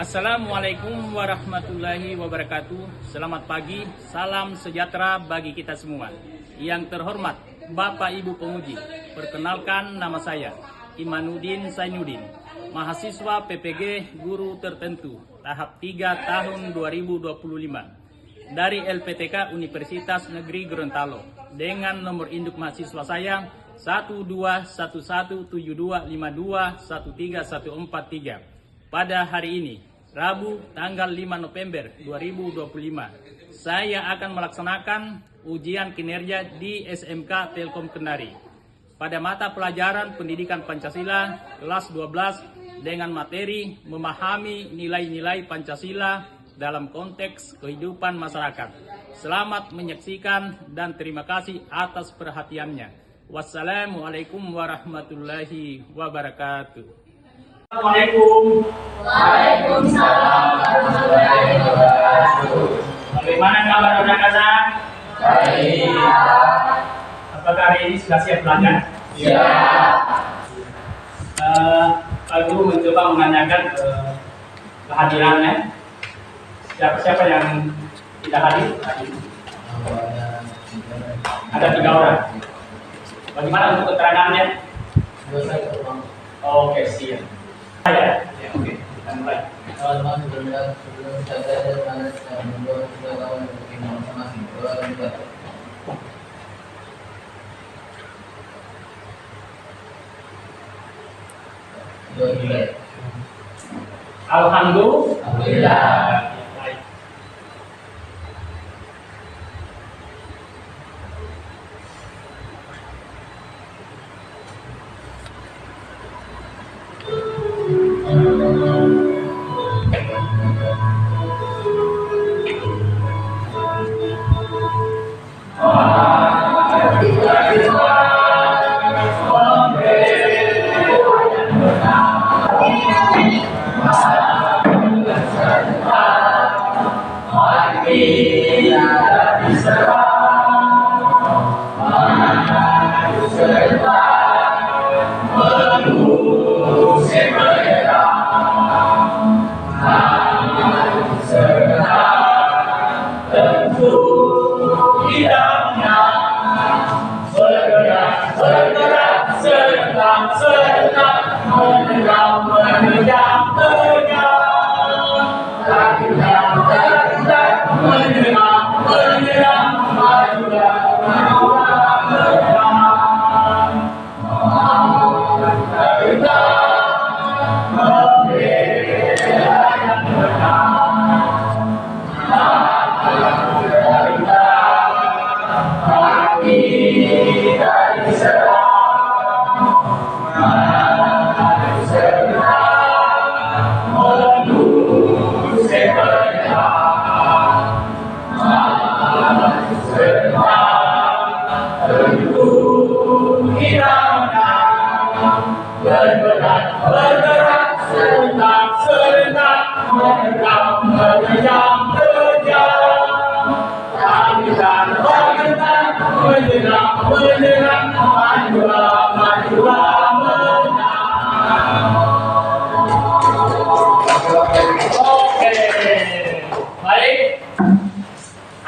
Assalamualaikum warahmatullahi wabarakatuh. Selamat pagi, salam sejahtera bagi kita semua. Yang terhormat Bapak Ibu penguji, perkenalkan nama saya Imanuddin Zainuddin, mahasiswa PPG Guru Tertentu tahap 3 tahun 2025 dari LPTK Universitas Negeri Gorontalo dengan nomor induk mahasiswa saya 12172521314 pada hari ini, Rabu tanggal 5 November 2025, saya akan melaksanakan ujian kinerja di SMK Telkom Kendari pada mata pelajaran Pendidikan Pancasila kelas 12 dengan materi memahami nilai-nilai Pancasila dalam konteks kehidupan masyarakat. Selamat menyaksikan dan terima kasih atas perhatiannya. Wassalamualaikum warahmatullahi wabarakatuh. Assalamualaikum. Waalaikumsalam warahmatullahi wabarakatuh. Bagaimana kabar anak-anak? Baik. Apakah hari ini sudah siap belajar? Siap. Pak Guru mencoba menanyakan kehadirannya. Siapa-siapa yang tidak hadir? Ada 3 orang. Bagaimana untuk keterangannya? Oke, siap. Ya, oke. Kita mulai. Teman-teman sebelum saya membuat sudah tahu untuk informasi Alhamdulillah.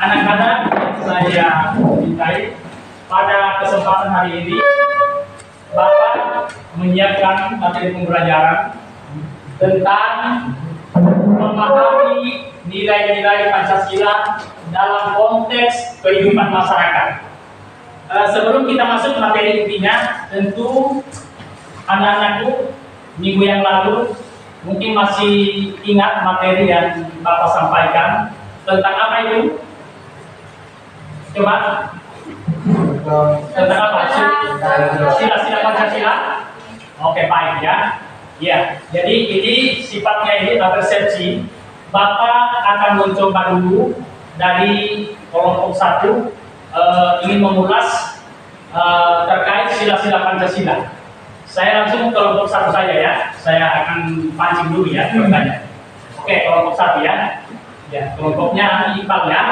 Anak-anak saya cintai, pada kesempatan hari ini Bapak menyiapkan materi pembelajaran tentang memahami nilai-nilai Pancasila dalam konteks kehidupan masyarakat. Sebelum kita masuk materi intinya, tentu anak-anakku minggu yang lalu mungkin masih ingat materi yang Bapak sampaikan tentang apa itu? Coba. Tentang apa? Sila-sila Pancasila. Oke, baik ya. Ya, jadi ini sifatnya ini persepsi. Bapak akan mencoba dulu dari kelompok 1 ingin mengulas terkait sila-sila Pancasila. Saya langsung ke kelompok 1 saja ya. Saya akan pancing dulu ya pertanyaan. Oke, kelompok 1 ya. Ya, kelompoknya IPAL ya.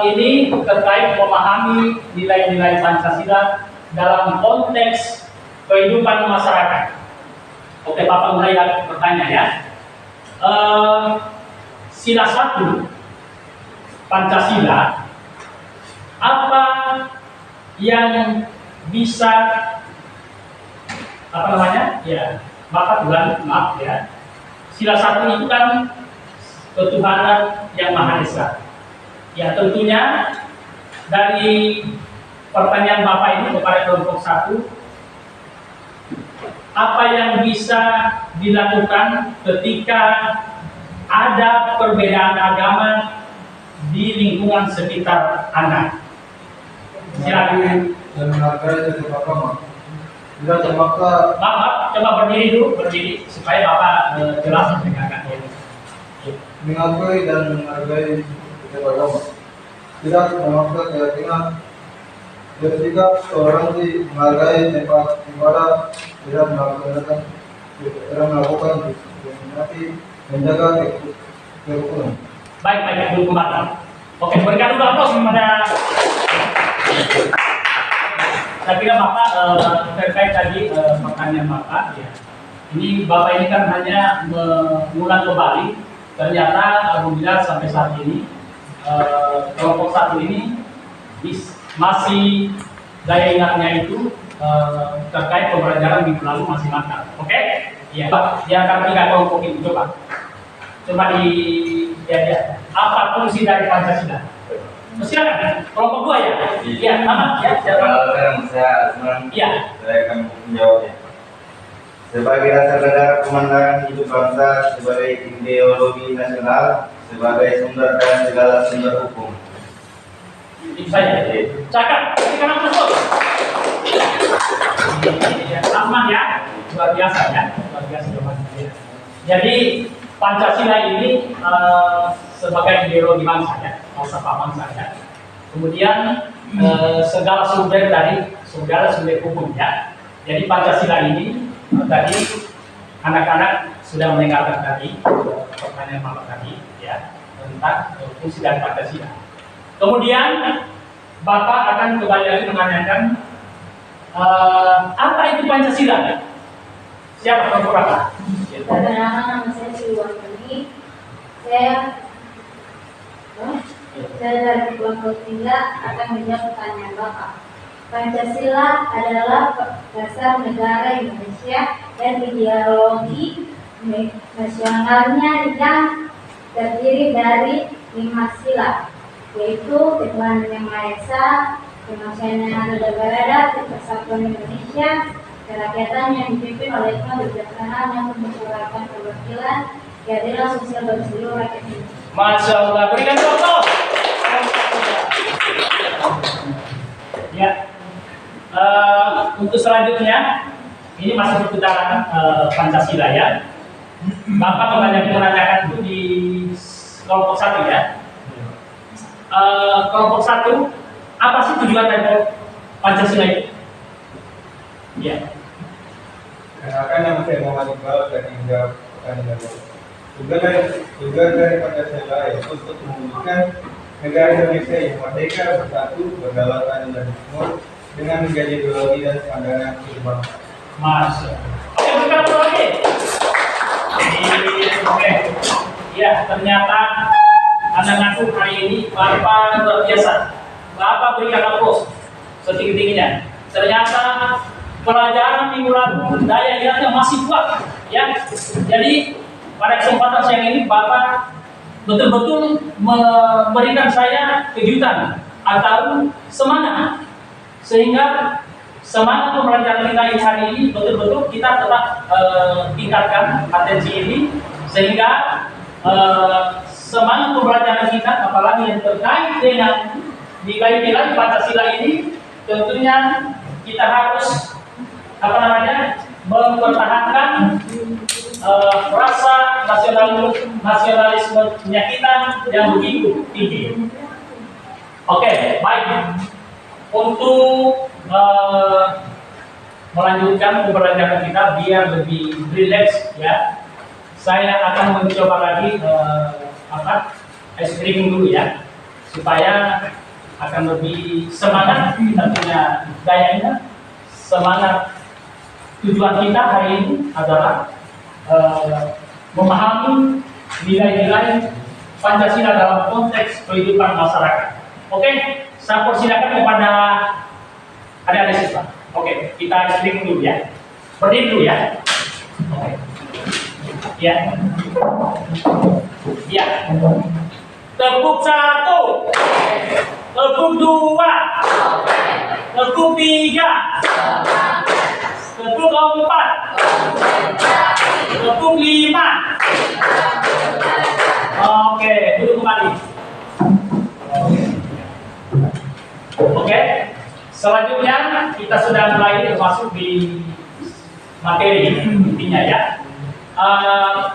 Ini terkait memahami nilai-nilai Pancasila dalam konteks kehidupan masyarakat. Oke, Bapak mulai bertanya ya. sila 1 Pancasila, apa yang bisa Bapak ulangi, maaf ya. Sila 1 itu kan ketuhanan yang Maha Esa. Ya, tentunya dari pertanyaan Bapak ini kepada kelompok 1, apa yang bisa dilakukan ketika ada perbedaan agama di lingkungan sekitar Anda? Silakan. Dan menghargai satu agama. Tidak termaksa Bapak coba berdiri dulu, berdiri supaya Bapak jelas mendengarkan ini. mengakui dan menghargai satu agama. Tidak memaksa keyakinan. Bersikap toleransi, menghargai tempat ibadah, tidak melakukan diskriminasi, menjaga kerukunan. Baik, dulu kembali. Oke, berikan dulu aplaus kepada. Saya kira Bapak terkait tadi pertanyaan Bapak ya. Ini Bapak ini kan hanya mengulang kembali. Ternyata alhamdulillah sampai saat ini kelompok 1 ini masih daya ingatnya itu terkait pembelajaran minggu lalu masih mantap. Oke? Iya. Pak, di antara 3 kelompok itu coba apa fungsi dari Pancasila? Silakan, kelompok 2 ya. Iya, nama ya. Sekarang saya akan menjawabnya. Sebagai dasar negara pemandangan hidup bangsa, sebagai ideologi nasional, sebagai sumber dan segala sumber hukum. Itu saja. Cakap, berikan aplaus. Rahman ya, luar biasa ya, luar biasa jawabannya. Jadi Pancasila ini sebagai ideologi bangsa ya, falsafah bangsa ya. Kemudian segala sumber hukum ya. Jadi Pancasila ini tadi anak-anak sudah mendengarkan tadi pertanyaan Bapak tadi ya tentang fungsi dari Pancasila. Kemudian Bapak akan kembali lagi menanyakan apa itu Pancasila? Siapa kelompok Bapak? Perkenalkan, nama saya Sriwardani. Saya dari kelompok 3 akan menjawab pertanyaan Bapak. Pancasila adalah dasar negara Indonesia dan ideologi nasionalnya yang terdiri dari 5 sila, yaitu ketuhanan yang Maha Esa, kemanusiaan yang ada dan beradab, persatuan Indonesia, kerakyatan yang dipimpin oleh hikmah bijaksana yang memperjuangkan perwakilan, keadilan sosial bagi seluruh rakyat Indonesia. Masya Allah, berikan contoh. Ya, untuk selanjutnya ini masih seputaran Pancasila ya. Bapak menanyakan itu di kelompok 1 ya. Kelompok 1, apa sih tujuan dari Pancasila itu? Ya. Kenalkan nama saya Muhammad Iqbal dari menjawab pertanyaan. Tujuan dari Pancasila yaitu untuk mewujudkan negara Indonesia yang merdeka, bersatu, berdaulat adil dan makmur dengan menjadi ideologi dan pandangan kehidupan. Masuk. Oke, berkata lagi. Oke. Ya, ternyata Anda ngaku hari ini Bapak luar biasa. Bapak berikan aplaus setinggi-tingginya. Ternyata pelajaran minggu lalu daya ingatnya masih kuat, ya. Jadi pada kesempatan siang ini Bapak betul-betul memberikan saya kejutan atau semangat, sehingga semangat pembelajaran kita ini hari ini betul-betul kita tetap tingkatkan atensi ini, sehingga semangat pembelajaran kita apalagi yang terkait dengan nilai-nilai Pancasila ini tentunya kita harus mempertahankan rasa nasionalismenya kita yang begitu tinggi. Oke, baik. Untuk melanjutkan pembelajaran kita biar lebih rileks ya, saya akan mencoba lagi ice cream dulu ya, supaya akan lebih semangat. Kita punya daya ingat, semangat. Tujuan kita hari ini adalah memahami nilai-nilai Pancasila dalam konteks kehidupan masyarakat. Oke, saya persilakan kepada adik-adik siswa. Oke, kita explain dulu ya. Berdiri dulu ya. Oke. Ya. Ya. Tepuk 1. Tepuk 2. Tepuk 3. Tepuk 4. Tepuk 5. Oke, duduk kembali. Oke. Selanjutnya kita sudah mulai masuk di materi intinya ya.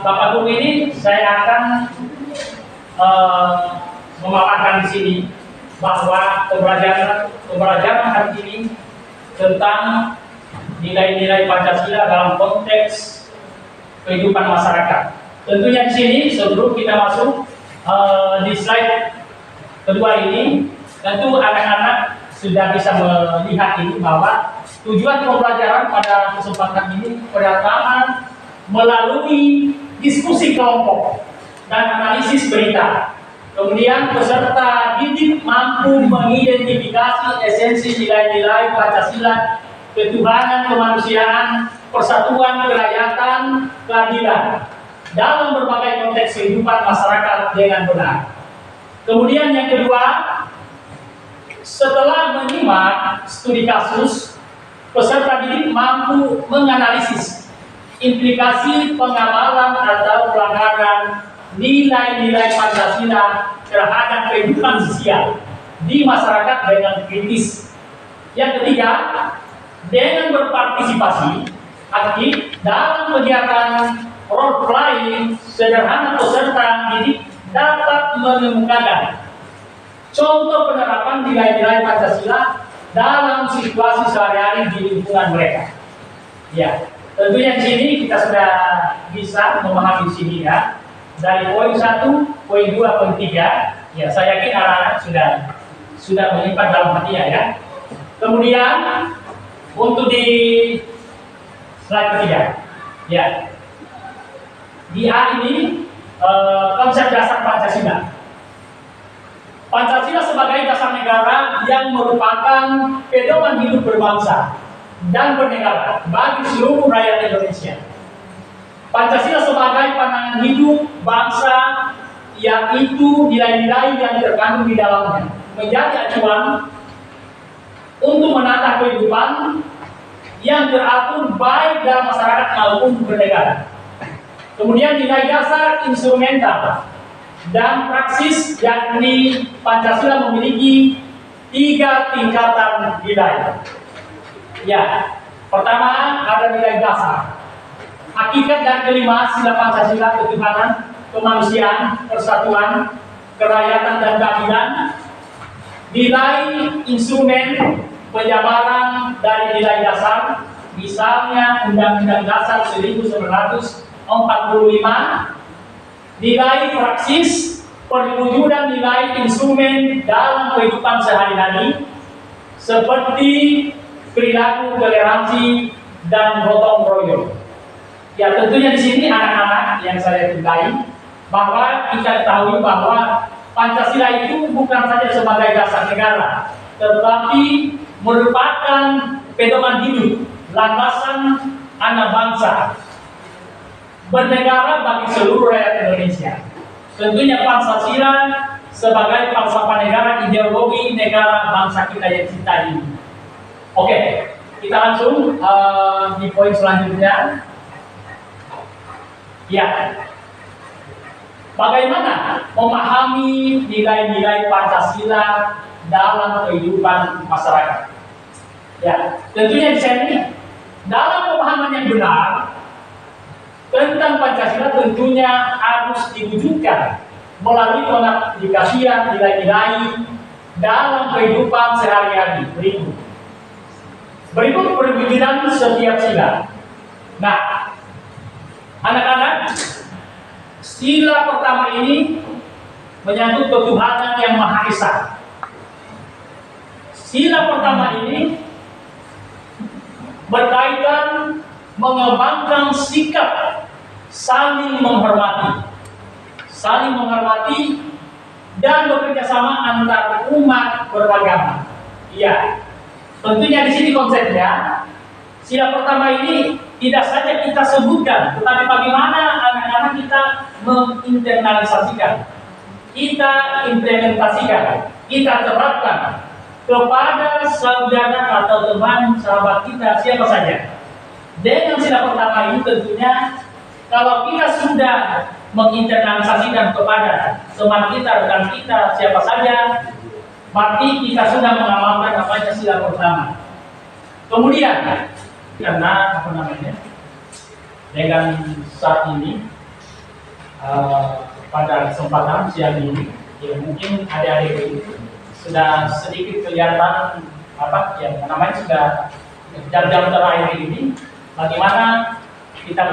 Bapak Guru ini saya akan memaparkan di sini bahwa pembelajaran hari ini tentang nilai-nilai Pancasila dalam konteks kehidupan masyarakat. Tentunya di sini sebelum kita masuk di slide kedua ini, tentu anak-anak sudah bisa melihat ini bahwa tujuan pembelajaran pada kesempatan ini pertama melalui diskusi kelompok dan analisis berita. Kemudian peserta didik mampu mengidentifikasi esensi nilai-nilai Pancasila, ketuhanan, kemanusiaan, persatuan, kerakyatan, keadilan dalam berbagai konteks kehidupan masyarakat dengan benar. Kemudian yang kedua, setelah menyimak studi kasus, peserta didik mampu menganalisis implikasi pengamalan atau pelanggaran nilai-nilai Pancasila terhadap kehidupan sosial di masyarakat dengan kritis. Yang ketiga, dengan berpartisipasi aktif dalam kegiatan role playing sederhana, peserta didik dapat menemukan contoh penerapan nilai-nilai Pancasila dalam situasi sehari-hari di lingkungan mereka. Ya, tentunya di sini kita sudah bisa memahami di sini ya. Dari poin 1, poin 2, poin 3, ya saya yakin anak-anak sudah menyimpan dalam hatinya ya. Kemudian untuk di slide ketiga, ya di A ini konsep dasar Pancasila. Pancasila sebagai dasar negara yang merupakan pedoman hidup berbangsa dan bernegara bagi seluruh rakyat Indonesia. Pancasila sebagai pandangan hidup bangsa, yaitu nilai-nilai yang terkandung di dalamnya, menjadi acuan untuk menata kehidupan yang teratur baik dalam masyarakat maupun bernegara. Kemudian nilai dasar instrumental dan praksis, yakni Pancasila memiliki 3 tingkatan nilai. Ya, pertama ada nilai dasar. Hakikat dan kelima sila Pancasila, ketuhanan, kemanusiaan, persatuan, kerakyatan dan keadilan. Nilai instrumen penjabaran dari nilai dasar, misalnya Undang-Undang Dasar 1945. Nilai praksis perwujudan nilai instrumen dalam kehidupan sehari-hari seperti perilaku toleransi dan gotong royong. Ya tentunya di sini anak-anak yang saya cintai, bahwa kita ketahui bahwa Pancasila itu bukan saja sebagai dasar negara, tetapi merupakan pedoman hidup, landasan anak bangsa bernegara bagi seluruh rakyat Indonesia. Tentunya Pancasila sebagai falsafah negara, ideologi negara bangsa kita yang cinta ini. Oke, kita langsung di poin selanjutnya. Ya, bagaimana memahami nilai-nilai Pancasila dalam kehidupan masyarakat? Ya, tentunya di sini dalam pemahaman yang benar tentang Pancasila tentunya harus diwujudkan melalui pengaplikasian nilai-nilai dalam kehidupan sehari-hari. Berikut perwujudan setiap sila. Nah, anak-anak, sila pertama ini menyangkut ketuhanan yang Maha Esa. Sila pertama ini berkaitan mengembangkan sikap saling menghormati. saling menghormati, dan bekerja sama antar umat beragama. Iya, tentunya di sini konsepnya sila pertama ini tidak saja kita sebutkan, tetapi bagaimana anak-anak kita menginternalisasikan, kita implementasikan, kita terapkan kepada saudara atau teman sahabat kita siapa saja. Dengan sila pertama ini tentunya kalau kita sudah menginternalisasikan kepada teman kita, rekan kita, siapa saja, berarti kita sudah mengamalkan namanya sila pertama. Kemudian, karena apa namanya, dengan saat ini pada kesempatan siang ini, ya mungkin adik-adik itu sudah sedikit kelihatan apa yang namanya sudah jam-jam terakhir ini, bagaimana kita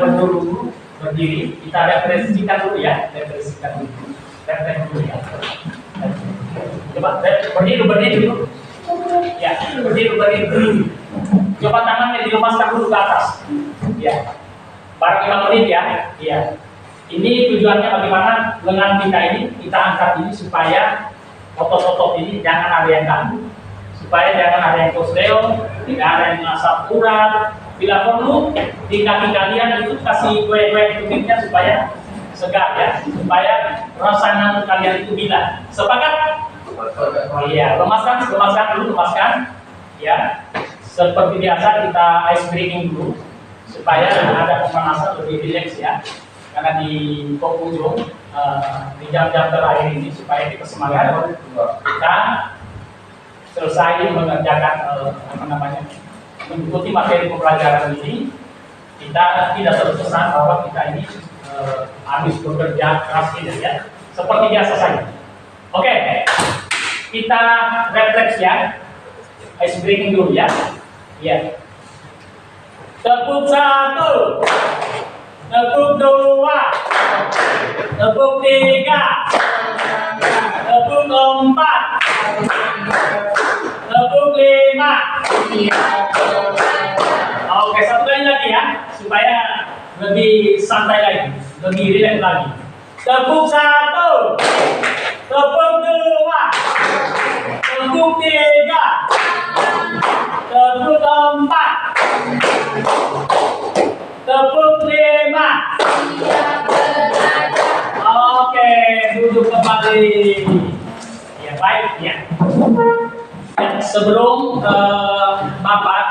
berdiri, kita referensikan dulu ya, referensikan dulu ya. Coba berdiri dulu. Ya, berdiri dulu. Coba tangannya dilemaskan dulu ke atas. Ya, barang 5 menit ya. Iya. Ini tujuannya bagaimana lengan kita ini kita angkat ini supaya otot-otot ini jangan ada yang ganggu, supaya jangan ada yang kosleo, tidak ada yang asap urat. Bila perlu di kaki kalian itu kasih gue tumitnya supaya segar ya, supaya rasa ngantuk kalian itu bila. Sepakat? Iya, lemaskan dulu, ya. Seperti biasa kita ice breaking dulu supaya ada pemanasan lebih rileks ya. Karena di penghujung di jam-jam terakhir ini supaya kita semangat kita selesai mengerjakan mengikuti materi pembelajaran ini. Kita tidak terkesan bahwa kita ini habis bekerja keras tidak ya, seperti biasa saja. Oke, kita refleks ya, ice breaking dulu ya. Iya. Tepuk 1, tepuk 2, tepuk 3, tepuk 4, tepuk 5. Oke, satu kali lagi ya, supaya lebih santai lagi, lebih rileks lagi. Tepuk 1, tepuk 2, tepuk 3, tepuk 4, tepuk 5. Oke, duduk kembali. Ya baik ya. Sebelum Bapak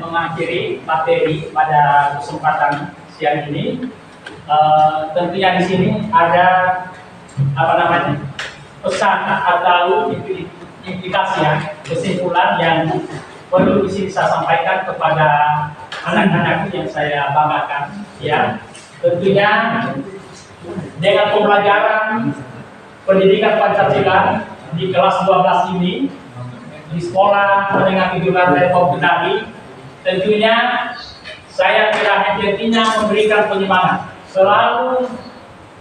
mengakhiri materi pada kesempatan siang ini, tentunya di sini ada pesan atau implikasi ya, kesimpulan yang perlu di sini saya sampaikan kepada anak-anak yang saya banggakan ya. Tentunya dengan pembelajaran pendidikan Pancasila di kelas 12 ini di sekolah menengah kejuruan Depok Kendari, tentunya saya tidak henti-hentinya memberikan penyemangat, selalu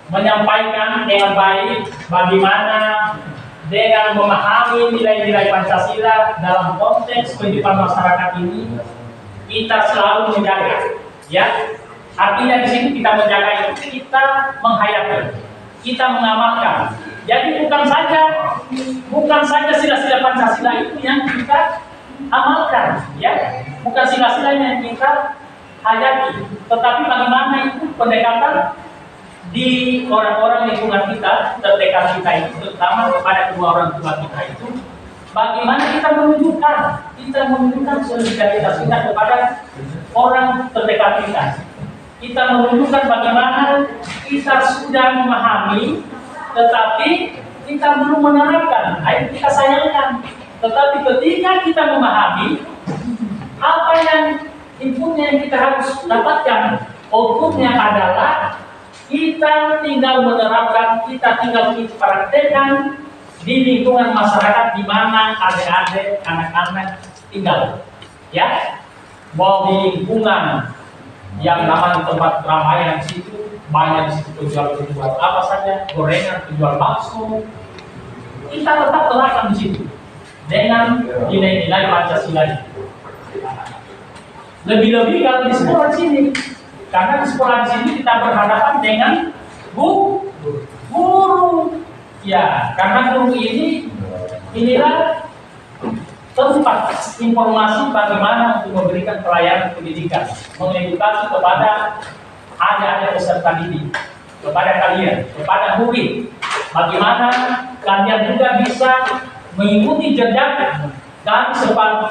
menyampaikan dengan baik bagaimana dengan memahami nilai-nilai Pancasila dalam konteks kehidupan masyarakat ini kita selalu menjaga ya. Artinya di sini kita menjaga itu kita menghayati, kita mengamalkan. Jadi bukan saja sila-sila Pancasila itu yang kita amalkan ya, bukan sila-sila yang kita hayati, tetapi bagaimana itu pendekatan di orang-orang lingkungan kita, terdekat kita itu, terutama kepada kedua orang tua kita itu, bagaimana kita menunjukkan solidaritas kita kepada orang terdekat kita. Kita menunjukkan bagaimana kita sudah memahami, tetapi kita belum menerapkan. Ayo kita sayangkan. Tetapi ketika kita memahami, apa yang inputnya yang kita harus dapatkan, outputnya adalah kita tinggal menerapkan, kita tinggal praktekkan di lingkungan masyarakat di mana adik-adik, anak-anak tinggal. Ya, mau di lingkungan yang namanya tempat keramaian di situ, banyak di situ penjual apa saja, gorengan, penjual bakso, kita tetap terapkan di situ dengan nilai-nilai Pancasila. Lebih-lebih kalau di sekolah sini, Karena di sekolah di sini kita berhadapan dengan guru. Ya, karena guru inilah tempat informasi bagaimana untuk memberikan pelayanan pendidikan, mengedukasi kepada adik-adik peserta didik, kepada kalian, kepada murid, bagaimana kalian juga bisa mengikuti jejak kami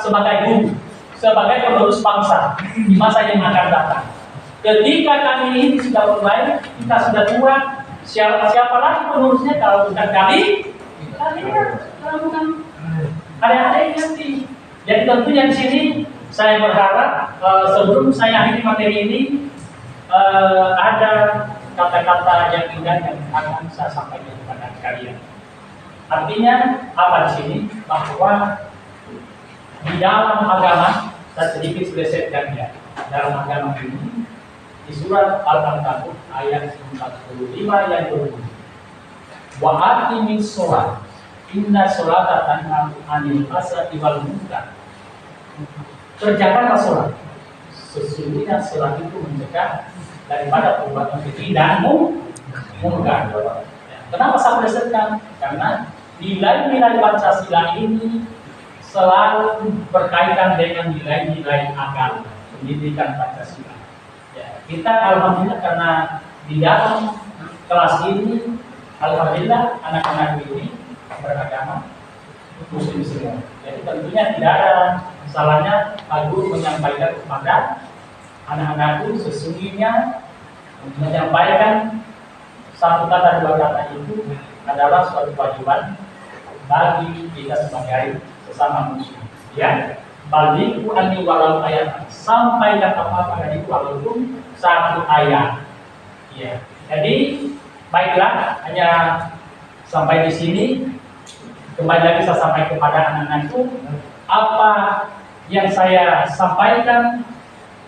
sebagai guru, sebagai penerus bangsa di masa yang akan datang. Ketika kami ini sudah mulai, kita sudah tua, siapa lagi penerusnya kalau bukan kalian, kalau bukan adik-adik nanti. Jadi tentunya di sini saya berharap sebelum saya akhiri materi ini ada kata-kata yang indah yang akan saya sampaikan kepada kalian. Artinya apa di sini? Bahwa di dalam agama, saya sedikit melesetkan ya, dalam agama ini di surat Al-Ankabut ayat 45 yang berbunyi, wa aqimis sholat inna sholata tanha 'anil fahsya'i wal munkar. Kerjakanlah sholat, sesungguhnya sholat itu mencegah daripada perbuatan keji dan munkar. Kenapa saya melesetkan? Karena nilai-nilai Pancasila ini selalu berkaitan dengan nilai-nilai agama, pendidikan Pancasila. Ya, kita alhamdulillah karena di dalam kelas ini, alhamdulillah anak-anak ini beragama Muslim semua. Jadi tentunya tidak ada salahnya Pak Guru menyampaikan kepada anak-anakku sesungguhnya menyampaikan satu kata dua kata itu adalah suatu kewajiban bagi kita sebagai sesama muslim. Ya, baliku ani walau ayat, sampaikan apa-apa dari itu walaupun satu ayat. Ya, jadi baiklah, hanya sampai di sini. Kembali lagi saya sampaikan kepada anak-anakku apa yang saya sampaikan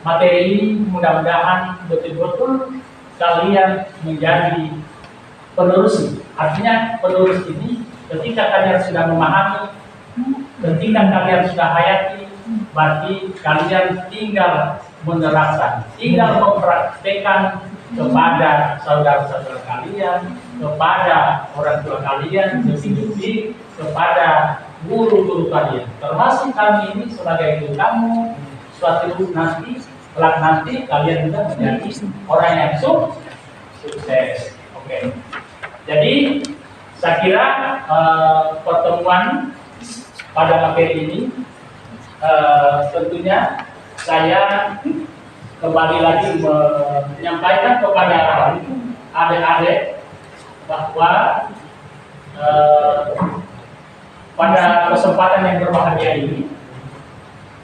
materi ini, mudah-mudahan betul-betul kalian menjadi penerus. Artinya penerus ini ketika kalian sudah memahami, ketika kalian sudah hayati, berarti kalian tinggal menerapkan, tinggal mempraktekkan kepada saudara-saudara kalian, kepada orang tua kalian, lebih-lebih kepada guru-guru kalian. Termasuk kami ini sebagai guru kamu, suatu nanti, kelak nanti kalian juga menjadi orang yang sukses. Oke. Jadi saya kira pertemuan pada materi ini tentunya saya kembali lagi menyampaikan kepada adik-adik bahwa pada kesempatan yang berbahagia ini,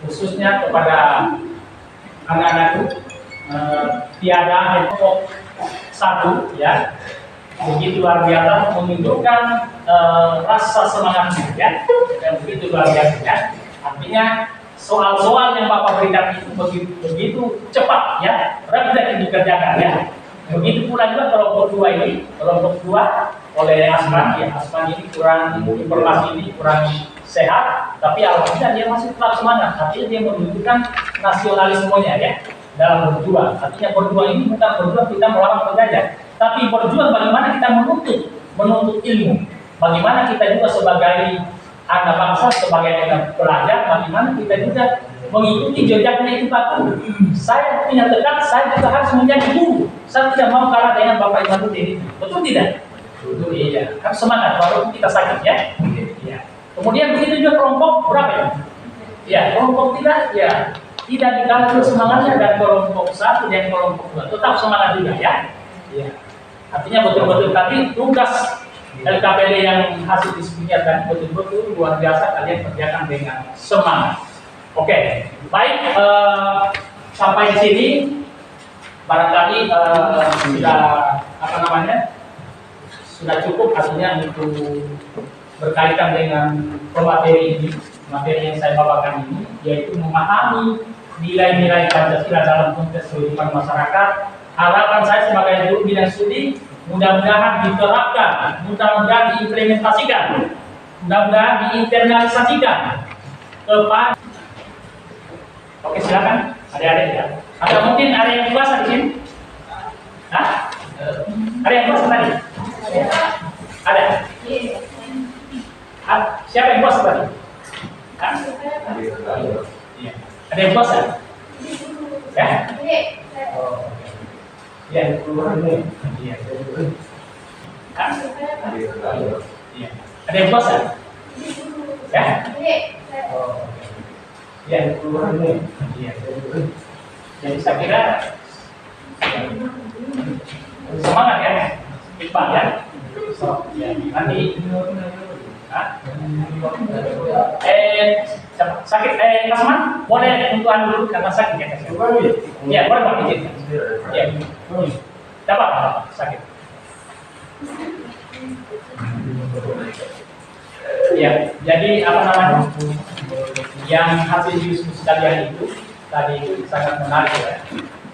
khususnya kepada anak-anakku, tiada pokok satu ya, begitu luar biasa menunjukkan rasa semangatnya ya, dan begitu luar biasa ya. Artinya soal-soal yang Bapak berikan itu begitu cepat ya, refleks dikerjakan ya. Begitu pula juga kelompok dua ini, kelompok dua oleh Asman ya, Asman ini kurang informasi ini kurang sehat, tapi alhamdulillah dia masih tetap semangat. Artinya dia menunjukkan nasionalismenya ya dalam berjuang. Artinya berjuang ini bukan berjuang kita melawan penjajah, tapi berjuang bagaimana kita menuntut ilmu, bagaimana kita juga sebagai anak bangsa, sebagai pelajar, bagaimana kita juga mengikuti jejaknya itu Pak Guru. Saya punya tekad, saya juga harus menjadi guru. Saya tidak mau kalah dengan Bapak Imanuddin. Betul tidak? Betul, iya. Harus semangat walaupun kita sakit ya. Iya. Kemudian begitu juga kelompok berapa ya? Ya, kelompok tidak ya tidak dikalah semangatnya, dan kelompok satu dan kelompok dua tetap semangat juga ya. Iya. Artinya betul-betul tadi tugas LKPD yang hasil diskusinya tadi betul-betul luar biasa kalian kerjakan dengan semangat. Oke, baik, sampai di sini barangkali sudah sudah cukup artinya untuk berkaitan dengan pemateri ini, materi yang saya bawakan ini, yaitu memahami nilai-nilai Pancasila dalam konteks kehidupan masyarakat. Harapan saya sebagai guru bidang studi, mudah-mudahan diterapkan, mudah-mudahan diimplementasikan, mudah-mudahan diinternalisasikan kepada. Oke, silakan. Adik-adik ya. Atau mungkin ada yang puasa di sini? Hah? Ada yang puasa tadi? Ada? Siapa yang puasa tadi? Hah? Iya. Ada yang puasa? Ya? Oh, oke. Iya, iya. Hah? Iya. Ada yang puasa? Ya? Oh, oke. Iya, iya. Jadi saya kira semangat ya, Iqbal ya. Ya, nanti. Hah? Sakit Kasman boleh untuk dulu karena sakit ya. Iya, boleh Pak izin. Iya. Dapat sakit. Ya, jadi apa namanya? Yang hasil diskusi kalian itu tadi itu sangat menarik ya.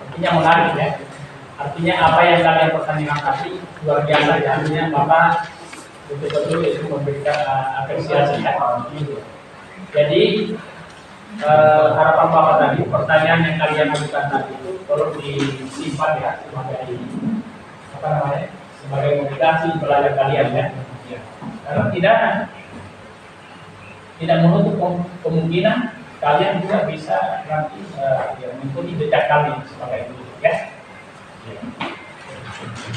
Artinya menarik ya. Artinya apa yang kalian pertandingan tadi luar biasa ya. Artinya Bapak betul-betul itu memberikan apresiasi ya. Jadi harapan Bapak tadi, pertanyaan yang kalian ajukan tadi itu perlu disimpan ya sebagai apa namanya? Sebagai komunikasi belajar kalian ya. Karena tidak menutup kemungkinan kalian juga bisa nanti mengikuti jejak kami sebagai guru ya.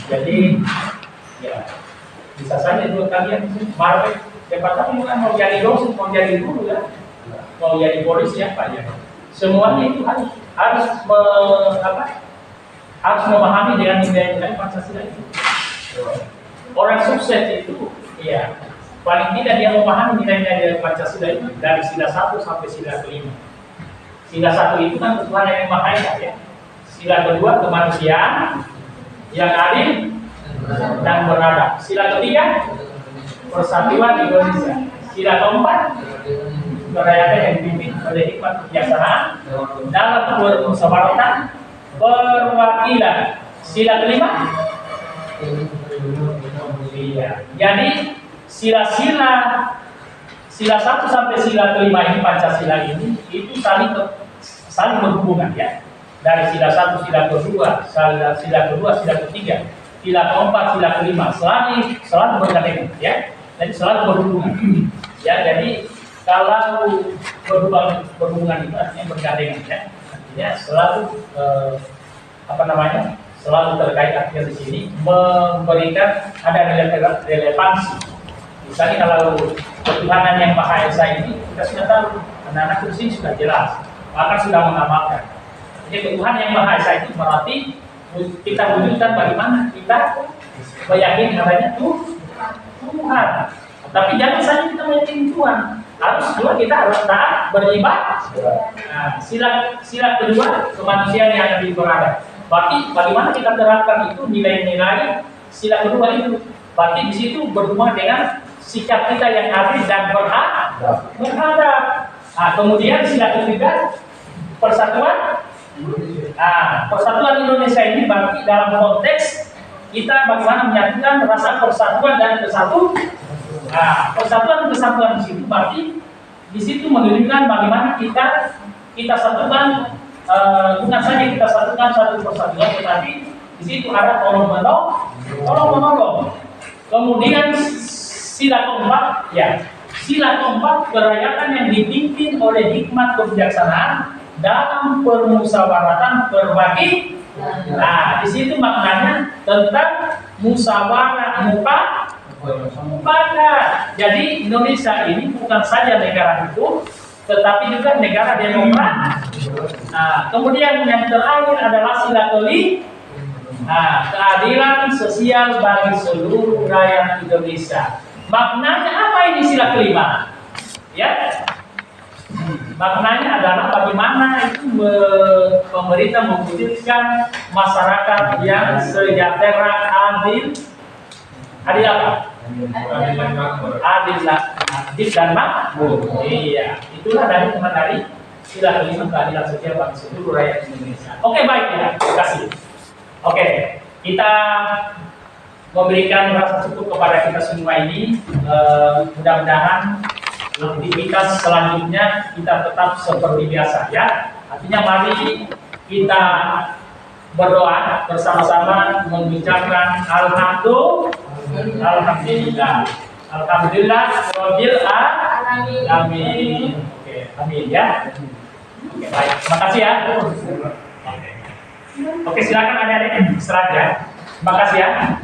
Jadi ya bisa saja juga kalian marah cepat tapi bukan mau jadi dosen, mau jadi guru ya, mau jadi polisi ya Pak ya. Semuanya itu harus memahami dengan nilai-nilai Pancasila itu. Orang sukses itu ya paling tidak dia memahami nilai-nilai Pancasila itu dari sila 1 sampai sila kelima. Sila 1 itu kan Tuhan yang Maha Esa ya. Sila kedua kemanusiaan yang adil dan beradab. Sila ketiga persatuan Indonesia. Sila keempat kerakyatan yang dipimpin oleh hikmat kebijaksanaan dalam bermusyawarah perwakilan. Sila kelima iya. Jadi sila 1 sampai sila kelima ini Pancasila ini itu saling berhubungan ya. Dari sila 1, sila kedua, sila ketiga, sila keempat, sila kelima selalu bergandengan ya. Jadi selalu berhubungan. Ya, jadi kalau berhubungan itu artinya bergandengan ya. Artinya selalu selalu terkait artinya di sini memberikan ada relevansi. Misalnya kalau ketuhanan yang Maha Esa ini kita sudah tahu, anak-anak di sini sudah jelas, bahkan sudah mengamalkan. Jadi Tuhan yang Maha Esa itu berarti kita wujudkan bagaimana kita meyakini adanya Tuhan. Tapi jangan saja kita meyakini Tuhan, harus juga kita harus taat beribadah. Nah, sila kedua kemanusiaan yang lebih beradab. Berarti bagaimana kita terapkan itu nilai-nilai sila kedua itu. Berarti di situ berhubungan dengan sikap kita yang adil dan beradab. Nah, kemudian sila ketiga persatuan. Nah, persatuan Indonesia ini berarti dalam konteks kita bagaimana menyatukan rasa persatuan dan kesatuan. Nah, persatuan dan kesatuan di situ berarti di situ menunjukkan bagaimana kita satukan, bukan saja kita satukan satu persatuan, tetapi di situ ada tolong menolong. Kemudian sila keempat, ya, sila keempat kerakyatan yang dipimpin oleh hikmat kebijaksanaan dalam permusyawaratan berbagi. Nah, di situ maknanya tentang musyawarah mufakat. Jadi Indonesia ini bukan saja negara hukum, tetapi juga negara demokrat. Nah, kemudian yang terakhir adalah sila kelima. Nah, keadilan sosial bagi seluruh rakyat Indonesia. Maknanya apa ini sila kelima? Ya, maknanya adalah bagaimana itu pemerintah mewujudkan masyarakat yang sejahtera, adil apa? Adil dan makmur. Iya, itulah dari sila kelima keadilan sosial bagi seluruh rakyat Indonesia. Oke, baik ya, terima kasih. Oke, kita memberikan rasa syukur kepada kita semua ini. Mudah-mudahan aktivitas selanjutnya kita tetap seperti biasa ya. Artinya mari kita berdoa bersama-sama mengucapkan alhamdulillah. Alhamdulillah rabbil alamin. Oke, amin ya. Oke, baik. Terima kasih ya. Oke, silakan adik-adik istirahat ya. Terima kasih ya.